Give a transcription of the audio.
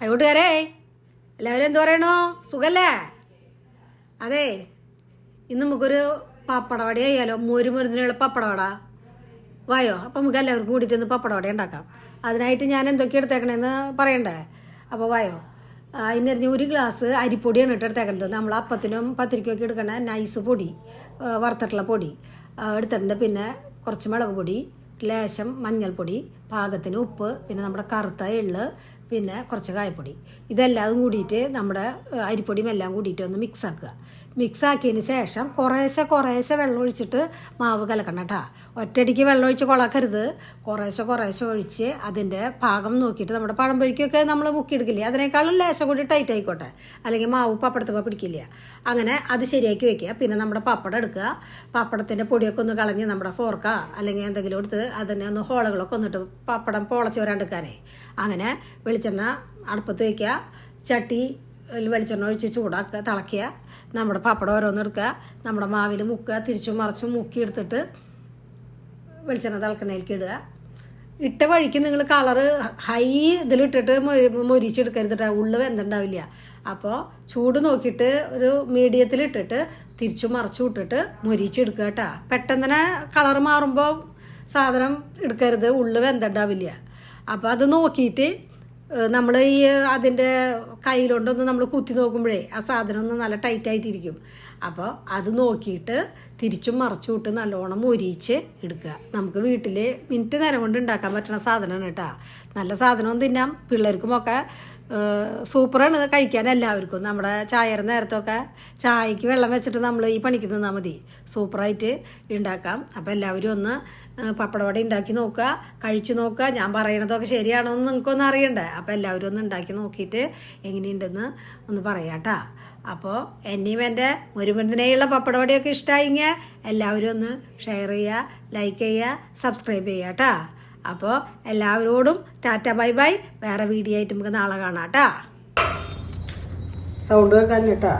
കൂട്ടുകാരേ, എല്ലാവരും എന്തു പറയണോ? സുഖല്ലേ? അതെ, ഇന്ന് നമുക്കൊരു പപ്പടവട ചെയ്യാലോ. മുരുമുരുന്നിനുള്ള പപ്പടവട. വായോ, അപ്പം നമുക്ക് എല്ലാവർക്കും കൂടിയിട്ട് ഒന്ന് പപ്പടവട ഉണ്ടാക്കാം. അതിനായിട്ട് ഞാൻ എന്തൊക്കെ എടുത്തേക്കണേന്ന് പറയണ്ടേ? അപ്പോൾ വായോ. ഇന്നറിഞ്ഞ് 1 ഗ്ലാസ് അരിപ്പൊടിയാണ് എടുത്തേക്കണത്. നമ്മൾ അപ്പത്തിനും പത്തിരിക്കൊക്കെ എടുക്കണ നൈസ് പൊടി, വറുത്തിട്ടുള്ള പൊടി എടുത്തിട്ടുണ്ട്. പിന്നെ കുറച്ച് മുളക് പൊടി, ലേശം മഞ്ഞൾപ്പൊടി, പാകത്തിന് ഉപ്പ്, പിന്നെ നമ്മുടെ കറുത്ത എള്ള്, പിന്നെ കുറച്ച് കായപ്പൊടി. ഇതെല്ലാം കൂടിയിട്ട് നമ്മുടെ അരിപ്പൊടിയും എല്ലാം കൂടിയിട്ട് ഒന്ന് മിക്സാക്കിയതിന് ശേഷം കുറേശ്ശെ വെള്ളം ഒഴിച്ചിട്ട് മാവ് കലക്കണം കേട്ടോ. ഒറ്റയടിക്ക് വെള്ളം ഒഴിച്ച് കുളക്കരുത്. കുറേശ്ശെ ഒഴിച്ച് അതിൻ്റെ പാകം നോക്കിയിട്ട് നമ്മുടെ പഴംപൊരിക്കൊക്കെ നമ്മൾ മുക്കിയെടുക്കില്ലേ, അതിനേക്കാളും ലേശം കൂടി ടൈറ്റ് ആയിക്കോട്ടെ, അല്ലെങ്കിൽ മാവ് പപ്പടത്തുമ്പോൾ പിടിക്കില്ല. അങ്ങനെ അത് ശരിയാക്കി വെക്കുക. പിന്നെ നമ്മുടെ പപ്പടം എടുക്കുക. പപ്പടത്തിൻ്റെ പൊടിയൊക്കെ ഒന്ന് കളഞ്ഞ് നമ്മുടെ ഫോർക്ക അല്ലെങ്കിൽ എന്തെങ്കിലും എടുത്ത് അതിനെ ഒന്ന് ഹോളുകളൊക്കെ ഒന്നിട്ട് പപ്പടം പൊളച്ച് വരാണ്ടിരിക്കാനേ. അങ്ങനെ വെളിച്ചെണ്ണ അടുപ്പത്ത് വയ്ക്കുക. ചട്ടി വെളിച്ചെണ്ണ ഒഴിച്ച് തിളയ്ക്കുക. നമ്മുടെ പപ്പടം ഓരോന്നെടുക്കുക. നമ്മുടെ മാവിൽ മുക്കുക. തിരിച്ചും മറിച്ചും മുക്കി എടുത്തിട്ട് വെളിച്ചെണ്ണ തിളക്കണേലേക്ക് ഇടുക. ഇട്ട വഴിക്ക് നിങ്ങൾ കളറ് ഹൈ ഇതിലിട്ടിട്ട് മൊരിച്ചെടുക്കരുതിട്ട്, ഉള്ളു വെന്തുണ്ടാവില്ല. അപ്പോൾ ചൂട് നോക്കിയിട്ട് ഒരു മീഡിയത്തിലിട്ടിട്ട് തിരിച്ചും മറിച്ചും ഇട്ടിട്ട് മൊരിച്ചെടുക്കുക കേട്ടോ. പെട്ടെന്ന് തന്നെ കളറ് മാറുമ്പോൾ സാധനം എടുക്കരുത്, ഉള്ളു വെന്തുണ്ടാവില്ല. അപ്പോൾ അത് നോക്കിയിട്ട് നമ്മൾ ഈ അതിൻ്റെ കയ്യിലുണ്ടൊന്ന് നമ്മൾ കുത്തി നോക്കുമ്പോഴേ ആ സാധനം ഒന്ന് നല്ല ടൈറ്റായിട്ടിരിക്കും. അപ്പോൾ അത് നോക്കിയിട്ട് തിരിച്ചും മറച്ചും ഇട്ട് നല്ലോണം മൊരിച്ച് എടുക്കുക. നമുക്ക് വീട്ടിൽ മിനിറ്റ് നേരം കൊണ്ട് ഉണ്ടാക്കാൻ പറ്റുന്ന സാധനമാണ് കേട്ടോ. നല്ല സാധനവും തിന്നാം, പിള്ളേർക്കുമൊക്കെ സൂപ്പറാണ് കഴിക്കാൻ എല്ലാവർക്കും. നമ്മുടെ ചായയുടെ നേരത്തൊക്കെ ചായക്ക് വെള്ളം വെച്ചിട്ട് നമ്മൾ ഈ പണിക്ക് നിന്നാൽ മതി, സൂപ്പറായിട്ട് ഉണ്ടാക്കാം. അപ്പോൾ എല്ലാവരും ഒന്ന് പപ്പടവട ഉണ്ടാക്കി നോക്കുക, കഴിച്ച് നോക്കുക. ഞാൻ പറയണതൊക്കെ ശരിയാണോ എന്ന് നിങ്ങൾക്കൊന്നും അറിയണ്ടേ. അപ്പോൾ എല്ലാവരും ഒന്ന് ഉണ്ടാക്കി നോക്കിയിട്ട് എങ്ങനെയുണ്ടെന്ന് ഒന്ന് പറയാം കേട്ടോ. അപ്പോൾ എന്നെയും എൻ്റെ മുരുമുരുന്നിനെയുള്ള പപ്പടവടയൊക്കെ ഇഷ്ടമായെങ്കിൽ എല്ലാവരും ഒന്ന് ഷെയർ ചെയ്യുക, ലൈക്ക് ചെയ്യുക, സബ്സ്ക്രൈബ് ചെയ്യുക കേട്ടോ. അപ്പോൾ എല്ലാവരോടും ടാറ്റ ബൈ ബൈ. വേറെ വീഡിയോ ആയിട്ട് നമുക്ക് നാളെ കാണാം കേട്ടോ. സൗണ്ട് കേൾക്കാൻ കേട്ടോ.